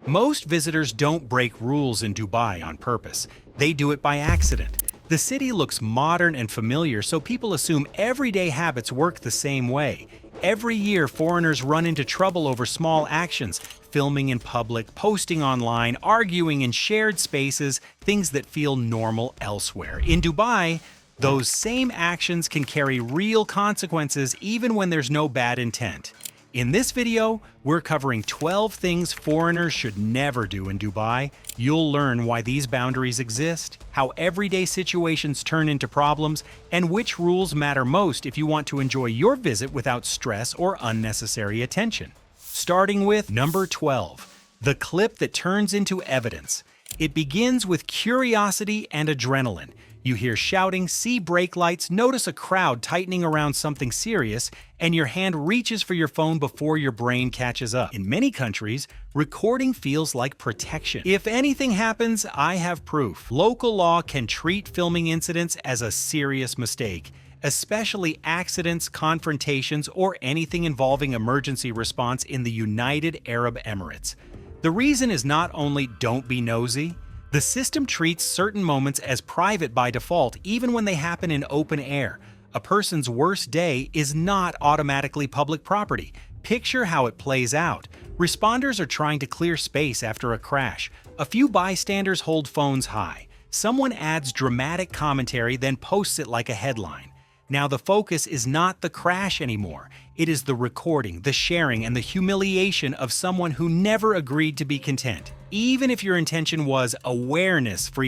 Most visitors don't break rules in Dubai on purpose. They do it by accident. The city looks modern and familiar, so people assume everyday habits work the same way. Every year, foreigners run into trouble over small actions, filming in public, posting online, arguing in shared spaces, things that feel normal elsewhere. In Dubai, those same actions can carry real consequences even when there's no bad intent. In this video, we're covering 12 things foreigners should never do in Dubai. You'll learn why these boundaries exist, how everyday situations turn into problems, and which rules matter most if you want to enjoy your visit without stress or unnecessary attention. Starting with number 12, the clip that turns into evidence. It begins with curiosity and adrenaline. You hear shouting, see brake lights, notice a crowd tightening around something serious, and your hand reaches for your phone before your brain catches up. In many countries, recording feels like protection. If anything happens, I have proof. Local law can treat filming incidents as a serious mistake, especially accidents, confrontations, or anything involving emergency response in the United Arab Emirates. The reason is not only don't be nosy. The system treats certain moments as private by default, even when they happen in open air. A person's worst day is not automatically public property. Picture how it plays out. Responders are trying to clear space after a crash. A few bystanders hold phones high. Someone adds dramatic commentary, then posts it like a headline. Now the focus is not the crash anymore. It is the recording, the sharing, and the humiliation of someone who never agreed to be content. Even if your intention was awareness for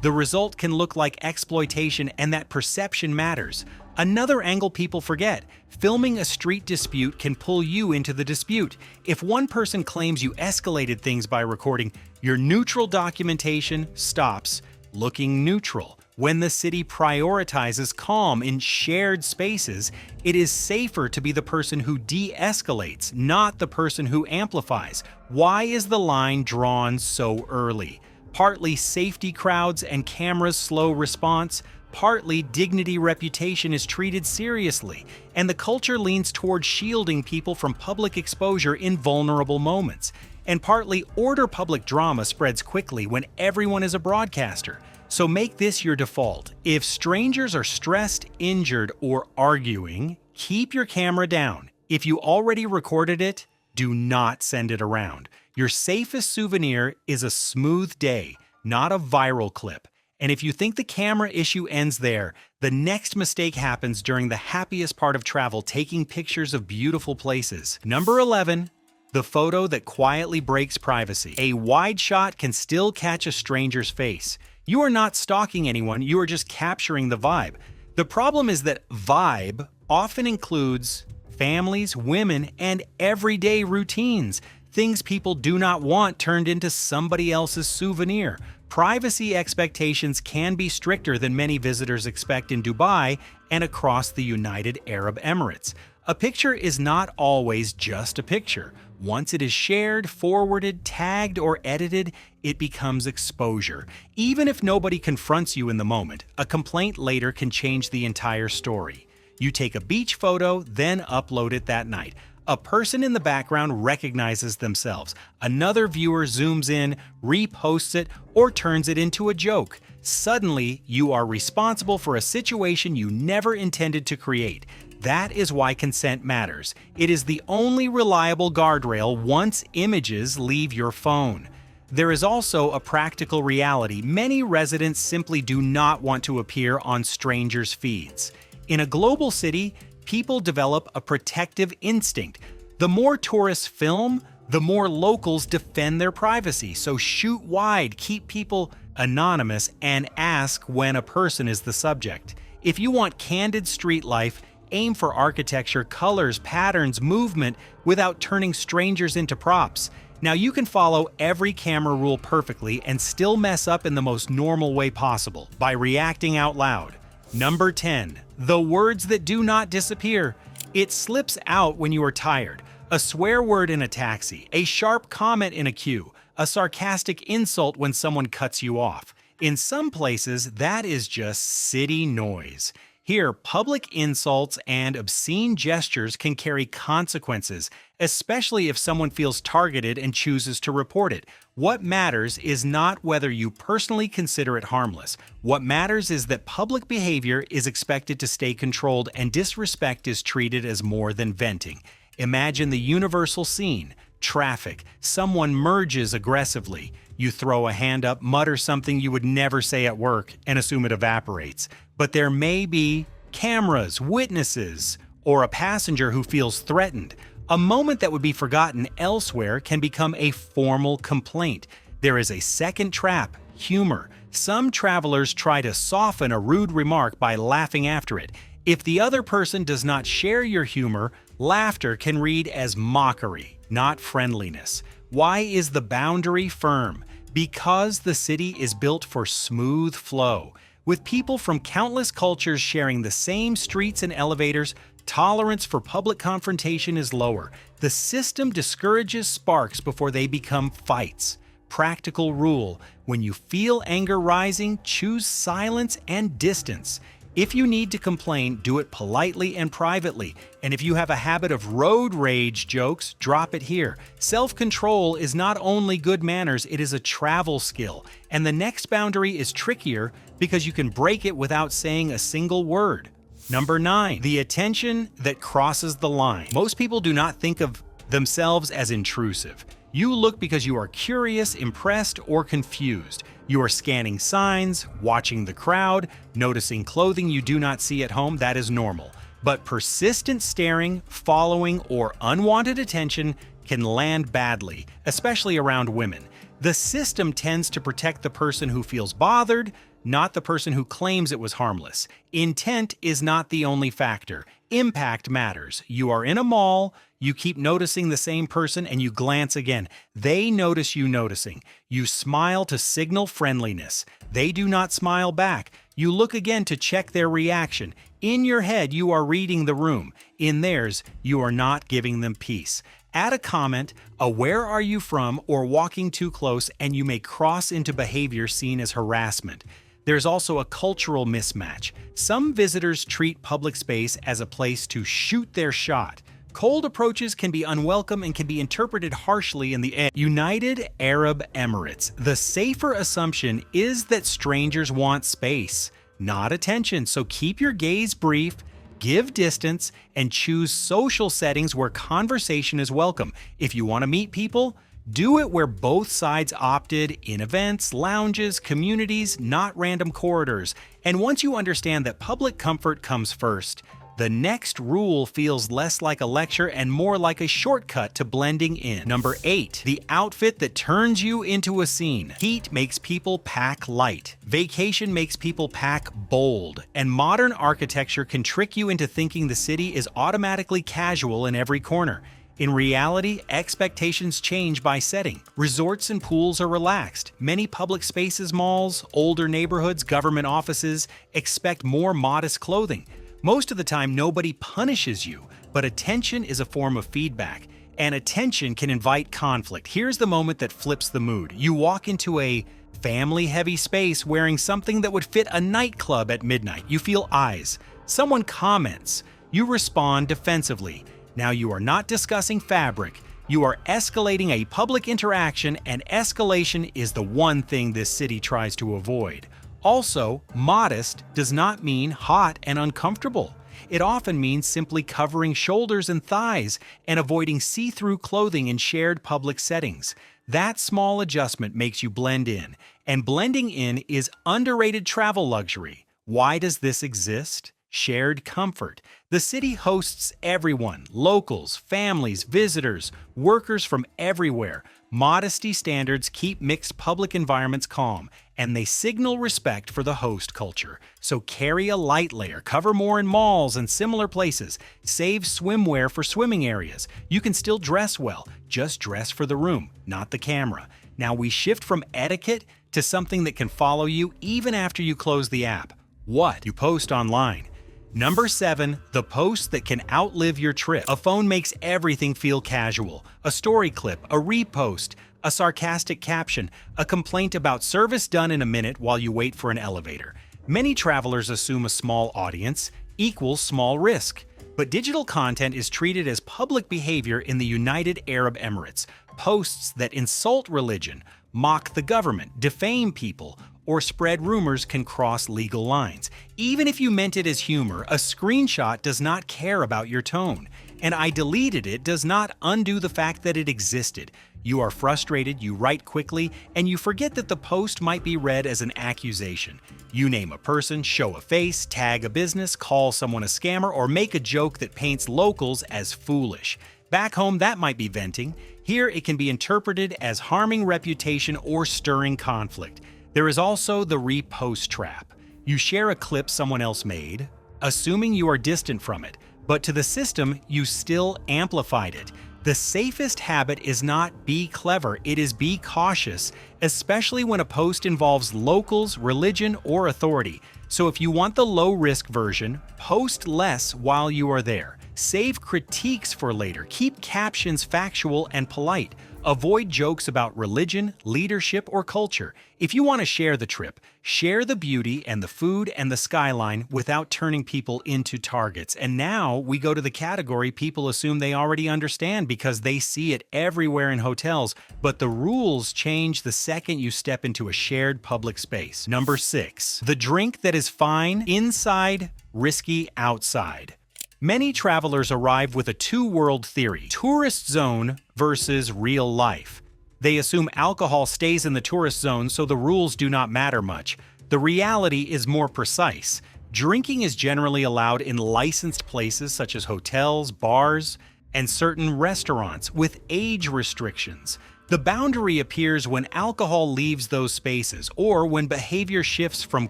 the result can look like exploitation, and that perception matters. Another angle people forget: filming a street dispute can pull you into the dispute. If one person claims you escalated things by recording, your neutral documentation stops looking neutral. When the city prioritizes calm in shared spaces, it is safer to be the person who de-escalates, not the person who amplifies. Why is the line drawn so early? Partly safety crowds and cameras' slow response, partly dignity reputation is treated seriously, and the culture leans toward shielding people from public exposure in vulnerable moments. And partly order public drama spreads quickly when everyone is a broadcaster. So make this your default. If strangers are stressed, injured, or arguing, keep your camera down. If you already recorded it, do not send it around. Your safest souvenir is a smooth day, not a viral clip. And if you think the camera issue ends there, the next mistake happens during the happiest part of travel, taking pictures of beautiful places. Number 11. The photo that quietly breaks privacy. A wide shot can still catch a stranger's face. You are not stalking anyone, you are just capturing the vibe. The problem is that vibe often includes families, women, and everyday routines. Things people do not want turned into somebody else's souvenir. Privacy expectations can be stricter than many visitors expect in Dubai and across the United Arab Emirates. A picture is not always just a picture. Once it is shared, forwarded, tagged, or edited, it becomes exposure. Even if nobody confronts you in the moment, a complaint later can change the entire story. You take a beach photo, then upload it that night. A person in the background recognizes themselves. Another viewer zooms in, reposts it, or turns it into a joke. Suddenly, you are responsible for a situation you never intended to create. That is why consent matters. It is the only reliable guardrail once images leave your phone. There is also a practical reality. Many residents simply do not want to appear on strangers' feeds. In a global city, people develop a protective instinct. The more tourists film, the more locals defend their privacy. So shoot wide, keep people anonymous, and ask when a person is the subject. If you want candid street life, aim for architecture, colors, patterns, movement without turning strangers into props. Now you can follow every camera rule perfectly and still mess up in the most normal way possible, by reacting out loud. Number 10. The words that do not disappear. It slips out when you are tired. A swear word in a taxi, a sharp comment in a queue, a sarcastic insult when someone cuts you off. In some places, that is just city noise. Here, public insults and obscene gestures can carry consequences, especially if someone feels targeted and chooses to report it. What matters is not whether you personally consider it harmless. What matters is that public behavior is expected to stay controlled and disrespect is treated as more than venting. Imagine the universal scene. Traffic. Someone merges aggressively. You throw a hand up, mutter something you would never say at work, and assume it evaporates. But there may be cameras, witnesses, or a passenger who feels threatened. A moment that would be forgotten elsewhere can become a formal complaint. There is a second trap: humor. Some travelers try to soften a rude remark by laughing after it. If the other person does not share your humor, laughter can read as mockery, not friendliness. Why is the boundary firm? Because the city is built for smooth flow. With people from countless cultures sharing the same streets and elevators, tolerance for public confrontation is lower. The system discourages sparks before they become fights. Practical rule: when you feel anger rising, choose silence and distance. If you need to complain, do it politely and privately. And if you have a habit of road rage jokes, drop it here. Self-control is not only good manners, it is a travel skill. And the next boundary is trickier because you can break it without saying a single word. Number 9, the attention that crosses the line. Most people do not think of themselves as intrusive. You look because you are curious, impressed, or confused. You are scanning signs, watching the crowd, noticing clothing you do not see at home. That is normal. But persistent staring, following, or unwanted attention can land badly, especially around women. The system tends to protect the person who feels bothered, not the person who claims it was harmless. Intent is not the only factor. Impact matters. You are in a mall, you keep noticing the same person, and you glance again. They notice you noticing. You smile to signal friendliness. They do not smile back. You look again to check their reaction. In your head, you are reading the room. In theirs, you are not giving them peace. Add a comment, a "where are you from?" or "walking too close," and you may cross into behavior seen as harassment. There's also a cultural mismatch. Some visitors treat public space as a place to shoot their shot. Cold approaches can be unwelcome and can be interpreted harshly in the United Arab Emirates. The safer assumption is that strangers want space, not attention, so keep your gaze brief, give distance, and choose social settings where conversation is welcome. If you want to meet people, do it where both sides opted, in events, lounges, communities, not random corridors. And once you understand that public comfort comes first, the next rule feels less like a lecture and more like a shortcut to blending in. Number 8, the outfit that turns you into a scene. Heat makes people pack light. Vacation makes people pack bold. And modern architecture can trick you into thinking the city is automatically casual in every corner. In reality, expectations change by setting. Resorts and pools are relaxed. Many public spaces, malls, older neighborhoods, government offices expect more modest clothing. Most of the time, nobody punishes you, but attention is a form of feedback, and attention can invite conflict. Here's the moment that flips the mood. You walk into a family-heavy space wearing something that would fit a nightclub at midnight. You feel eyes. Someone comments. You respond defensively. Now you are not discussing fabric. You are escalating a public interaction, and escalation is the one thing this city tries to avoid. Also, modest does not mean hot and uncomfortable. It often means simply covering shoulders and thighs and avoiding see-through clothing in shared public settings. That small adjustment makes you blend in, and blending in is underrated travel luxury. Why does this exist? Shared comfort. The city hosts everyone: locals, families, visitors, workers from everywhere. Modesty standards keep mixed public environments calm, and they signal respect for the host culture. So carry a light layer, cover more in malls and similar places, save swimwear for swimming areas. You can still dress well, just dress for the room, not the camera. Now we shift from etiquette to something that can follow you even after you close the app. What you post online. Number 7, the post that can outlive your trip. A phone makes everything feel casual. A story clip, a repost, a sarcastic caption, a complaint about service done in a minute while you wait for an elevator. Many travelers assume a small audience, equals small risk. But digital content is treated as public behavior in the United Arab Emirates. Posts that insult religion, mock the government, defame people, or spread rumors can cross legal lines. Even if you meant it as humor, a screenshot does not care about your tone. And "I deleted it" does not undo the fact that it existed. You are frustrated, you write quickly, and you forget that the post might be read as an accusation. You name a person, show a face, tag a business, call someone a scammer, or make a joke that paints locals as foolish. Back home, that might be venting. Here, it can be interpreted as harming reputation or stirring conflict. There is also the repost trap. You share a clip someone else made, assuming you are distant from it, but to the system, you still amplified it. The safest habit is not be clever, it is be cautious, especially when a post involves locals, religion, or authority. So if you want the low-risk version, post less while you are there. Save critiques for later. Keep captions factual and polite. Avoid jokes about religion, leadership, or culture. If you want to share the trip, share the beauty and the food and the skyline without turning people into targets. And now we go to the category people assume they already understand because they see it everywhere in hotels, but the rules change the second you step into a shared public space. Number 6. The drink that is fine inside, risky outside. Many travelers arrive with a two-world theory: tourist zone versus real life. They assume alcohol stays in the tourist zone, so the rules do not matter much. The reality is more precise. Drinking is generally allowed in licensed places such as hotels, bars, and certain restaurants with age restrictions. The boundary appears when alcohol leaves those spaces or when behavior shifts from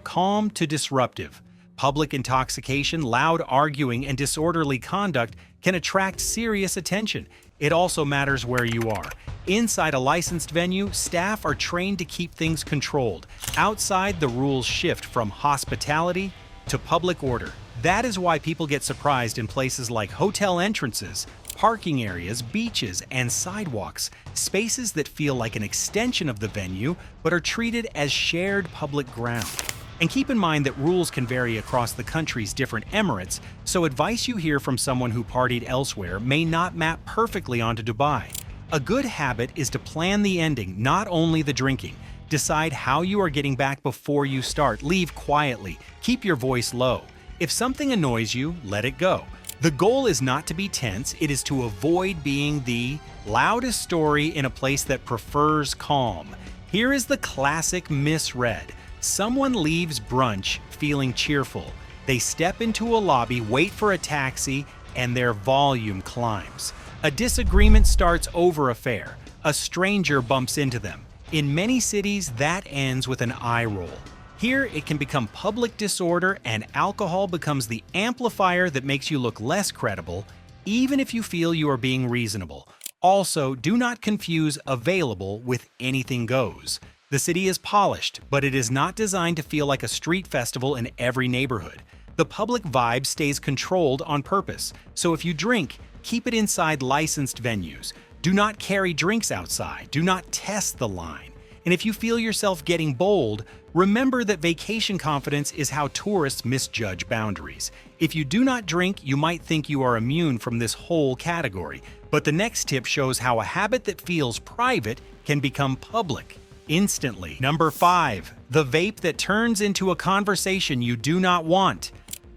calm to disruptive. Public intoxication, loud arguing, and disorderly conduct can attract serious attention. It also matters where you are. Inside a licensed venue, staff are trained to keep things controlled. Outside, the rules shift from hospitality to public order. That is why people get surprised in places like hotel entrances, parking areas, beaches, and sidewalks, spaces that feel like an extension of the venue but are treated as shared public ground. And keep in mind that rules can vary across the country's different emirates, so advice you hear from someone who partied elsewhere may not map perfectly onto Dubai. A good habit is to plan the ending, not only the drinking. Decide how you are getting back before you start. Leave quietly. Keep your voice low. If something annoys you, let it go. The goal is not to be tense, it is to avoid being the loudest story in a place that prefers calm. Here is the classic misread. Someone leaves brunch feeling cheerful. They step into a lobby, wait for a taxi, and their volume climbs. A disagreement starts over a fare. A stranger bumps into them. In many cities, that ends with an eye roll. Here, it can become public disorder, and alcohol becomes the amplifier that makes you look less credible, even if you feel you are being reasonable. Also, do not confuse available with anything goes. The city is polished, but it is not designed to feel like a street festival in every neighborhood. The public vibe stays controlled on purpose, so if you drink, keep it inside licensed venues. Do not carry drinks outside. Do not test the line. And if you feel yourself getting bold, remember that vacation confidence is how tourists misjudge boundaries. If you do not drink, you might think you are immune from this whole category, but the next tip shows how a habit that feels private can become public instantly. Number 5. The vape that turns into a conversation you do not want.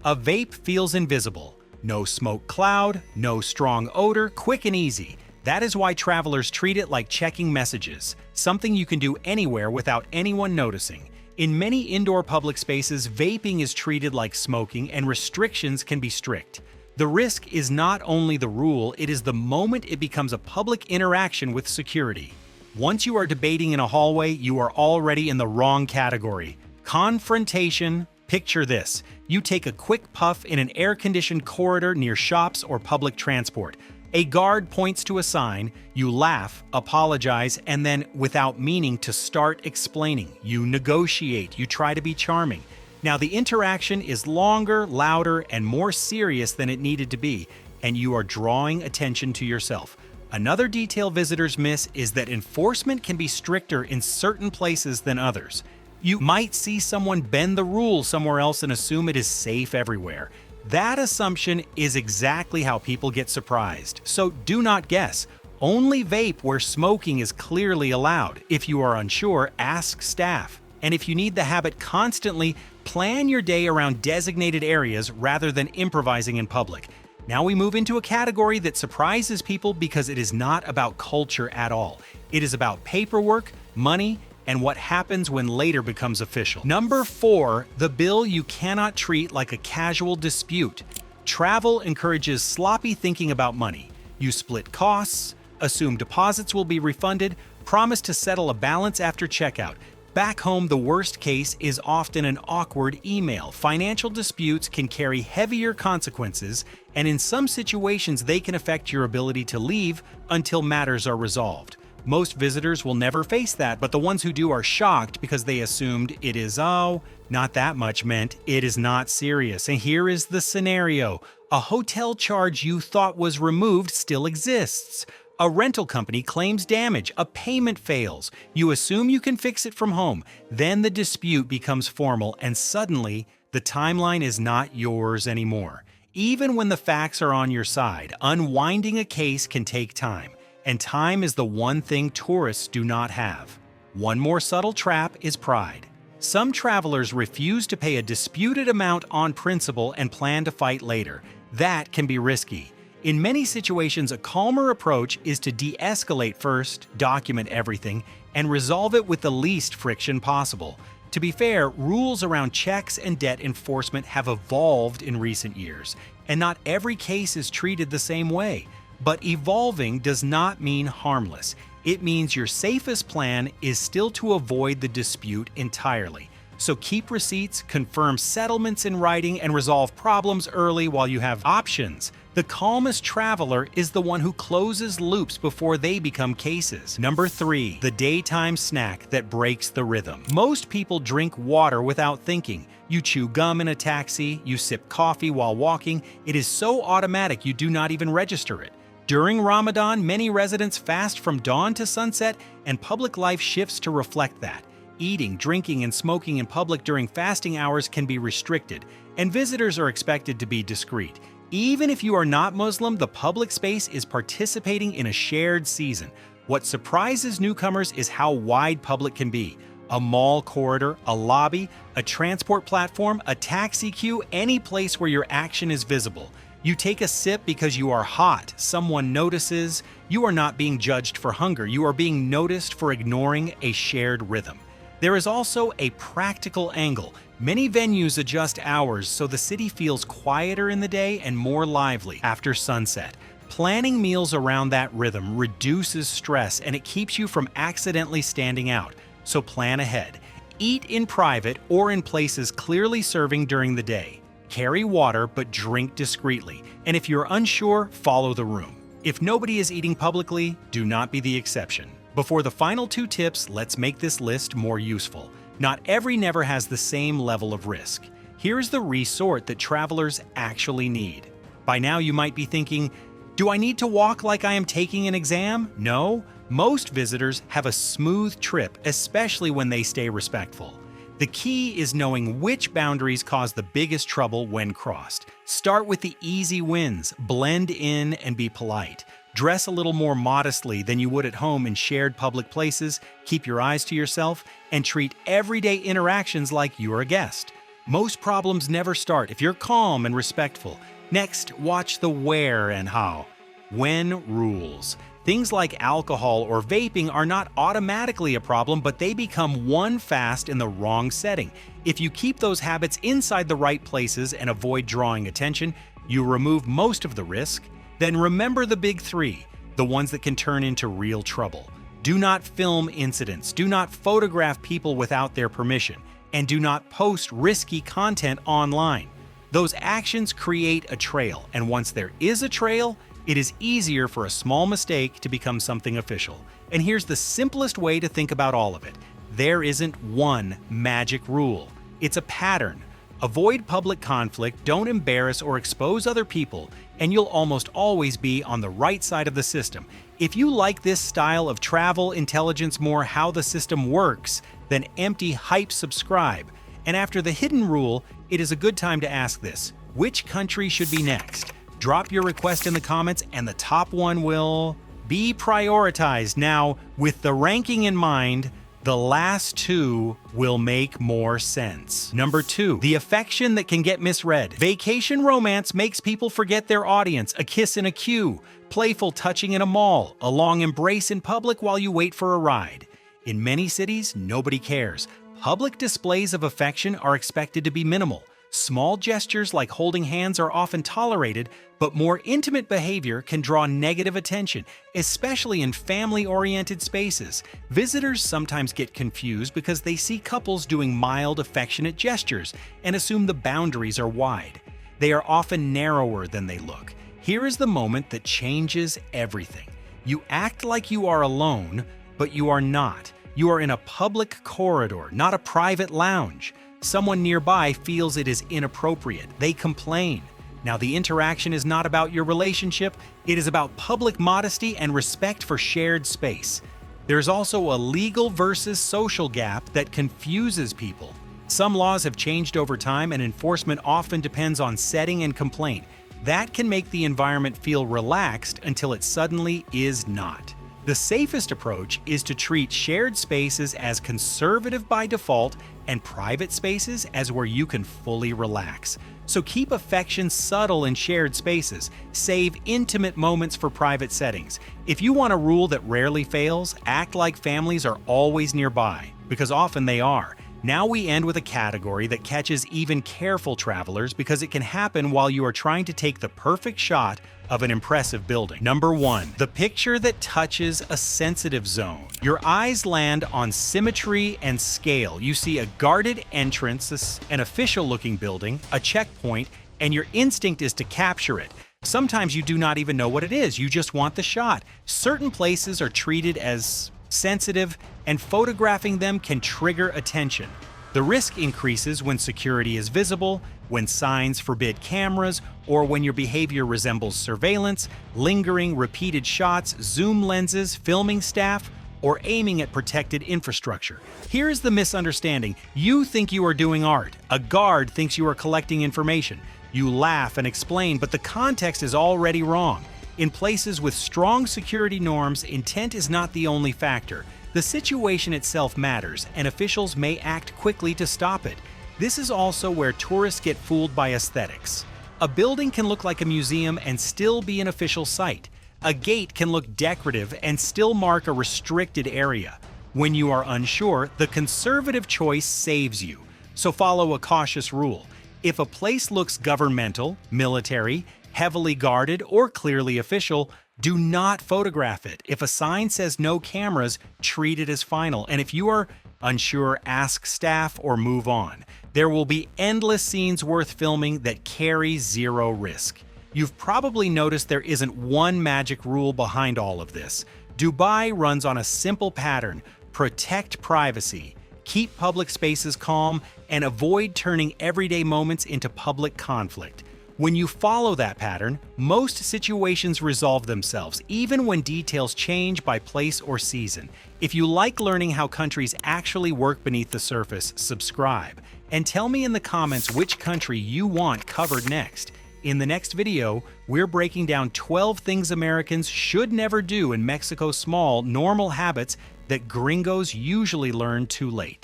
A vape feels invisible. No smoke cloud, no strong odor, quick and easy. That is why travelers treat it like checking messages, something you can do anywhere without anyone noticing. In many indoor public spaces, vaping is treated like smoking and restrictions can be strict. The risk is not only the rule, it is the moment it becomes a public interaction with security. Once you are debating in a hallway, you are already in the wrong category. Confrontation. Picture this. You take a quick puff in an air-conditioned corridor near shops or public transport. A guard points to a sign, you laugh, apologize, and then, without meaning to start explaining, you negotiate, you try to be charming. Now the interaction is longer, louder, and more serious than it needed to be, and you are drawing attention to yourself. Another detail visitors miss is that enforcement can be stricter in certain places than others. You might see someone bend the rules somewhere else and assume it is safe everywhere. That assumption is exactly how people get surprised, so do not guess. Only vape where smoking is clearly allowed. If you are unsure, ask staff. And if you need the habit constantly, plan your day around designated areas rather than improvising in public. Now we move into a category that surprises people because it is not about culture at all. It is about paperwork, money, and what happens when later becomes official. Number 4, the bill you cannot treat like a casual dispute. Travel encourages sloppy thinking about money. You split costs, assume deposits will be refunded, promise to settle a balance after checkout. Back home, the worst case is often an awkward email. Financial disputes can carry heavier consequences, and in some situations, they can affect your ability to leave until matters are resolved. Most visitors will never face that, but the ones who do are shocked because they assumed it is, oh, not that much meant it is not serious. And here is the scenario. A hotel charge you thought was removed still exists. A rental company claims damage, a payment fails. You assume you can fix it from home. Then the dispute becomes formal, and suddenly the timeline is not yours anymore. Even when the facts are on your side, unwinding a case can take time. And time is the one thing tourists do not have. One more subtle trap is pride. Some travelers refuse to pay a disputed amount on principle and plan to fight later. That can be risky. In many situations, a calmer approach is to de-escalate first, document everything, and resolve it with the least friction possible. To be fair, rules around checks and debt enforcement have evolved in recent years, and not every case is treated the same way. But evolving does not mean harmless. It means your safest plan is still to avoid the dispute entirely. So keep receipts, confirm settlements in writing, and resolve problems early while you have options. The calmest traveler is the one who closes loops before they become cases. Number 3, the daytime snack that breaks the rhythm. Most people drink water without thinking. You chew gum in a taxi, you sip coffee while walking. It is so automatic you do not even register it. During Ramadan, many residents fast from dawn to sunset, and public life shifts to reflect that. Eating, drinking, and smoking in public during fasting hours can be restricted, and visitors are expected to be discreet. Even if you are not Muslim, the public space is participating in a shared season. What surprises newcomers is how wide public can be. A mall corridor, a lobby, a transport platform, a taxi queue, any place where your action is visible. You take a sip because you are hot, someone notices. You are not being judged for hunger, you are being noticed for ignoring a shared rhythm. There is also a practical angle. Many venues adjust hours so the city feels quieter in the day and more lively after sunset. Planning meals around that rhythm reduces stress and it keeps you from accidentally standing out. So plan ahead. Eat in private or in places clearly serving during the day. Carry water, but drink discreetly. And if you're unsure, follow the room. If nobody is eating publicly, do not be the exception. Before the final 2 tips, let's make this list more useful. Not every never has the same level of risk. Here's the resort that travelers actually need. By now you might be thinking, do I need to walk like I am taking an exam? No. Most visitors have a smooth trip, especially when they stay respectful. The key is knowing which boundaries cause the biggest trouble when crossed. Start with the easy wins, blend in and be polite. Dress a little more modestly than you would at home in shared public places, keep your eyes to yourself, and treat everyday interactions like you're a guest. Most problems never start if you're calm and respectful. Next, watch the where and how. When rules. Things like alcohol or vaping are not automatically a problem, but they become one fast in the wrong setting. If you keep those habits inside the right places and avoid drawing attention, you remove most of the risk. Then remember the big 3, the ones that can turn into real trouble. Do not film incidents, do not photograph people without their permission, and do not post risky content online. Those actions create a trail, and once there is a trail, it is easier for a small mistake to become something official. And here's the simplest way to think about all of it. There isn't one magic rule. It's a pattern. Avoid public conflict, don't embarrass or expose other people, and you'll almost always be on the right side of the system. If you like this style of travel intelligence more how the system works than empty hype subscribe. And after the hidden rule, it is a good time to ask this. which country should be next? Drop your request in the comments and the top one will be prioritized. Now, with the ranking in mind, the last two will make more sense. Number 2, the affection that can get misread. Vacation romance makes people forget their audience. A kiss in a queue, playful touching in a mall, a long embrace in public while you wait for a ride. In many cities, nobody cares. Public displays of affection are expected to be minimal. Small gestures like holding hands are often tolerated, but more intimate behavior can draw negative attention, especially in family-oriented spaces. Visitors sometimes get confused because they see couples doing mild, affectionate gestures and assume the boundaries are wide. They are often narrower than they look. Here is the moment that changes everything. You act like you are alone, but you are not. You are in a public corridor, not a private lounge. Someone nearby feels it is inappropriate. They complain. Now, the interaction is not about your relationship. It is about public modesty and respect for shared space. There's also a legal versus social gap that confuses people. Some laws have changed over time, and enforcement often depends on setting and complaint. That can make the environment feel relaxed until it suddenly is not. The safest approach is to treat shared spaces as conservative by default and private spaces as where you can fully relax. So keep affection subtle in shared spaces. Save intimate moments for private settings. If you want a rule that rarely fails, act like families are always nearby, because often they are. Now we end with a category that catches even careful travelers because it can happen while you are trying to take the perfect shot of an impressive building. Number 1, the picture that touches a sensitive zone. Your eyes land on symmetry and scale. You see a guarded entrance, an official-looking building, a checkpoint, and your instinct is to capture it. Sometimes you do not even know what it is, you just want the shot. Certain places are treated as sensitive, and photographing them can trigger attention. The risk increases when security is visible, when signs forbid cameras, or when your behavior resembles surveillance, lingering, repeated shots, zoom lenses, filming staff, or aiming at protected infrastructure. Here's the misunderstanding. You think you are doing art. A guard thinks you are collecting information. You laugh and explain, but the context is already wrong. In places with strong security norms, intent is not the only factor. The situation itself matters, and officials may act quickly to stop it. This is also where tourists get fooled by aesthetics. A building can look like a museum and still be an official site. A gate can look decorative and still mark a restricted area. When you are unsure, the conservative choice saves you. So follow a cautious rule. If a place looks governmental, military, heavily guarded, or clearly official, do not photograph it. If a sign says no cameras, treat it as final. And if you are unsure, ask staff or move on. There will be endless scenes worth filming that carry zero risk. You've probably noticed there isn't one magic rule behind all of this. Dubai runs on a simple pattern: protect privacy, keep public spaces calm, and avoid turning everyday moments into public conflict. When you follow that pattern, most situations resolve themselves, even when details change by place or season. If you like learning how countries actually work beneath the surface, subscribe. And tell me in the comments which country you want covered next. In the next video, we're breaking down 12 things Americans should never do in Mexico's small, normal habits that gringos usually learn too late.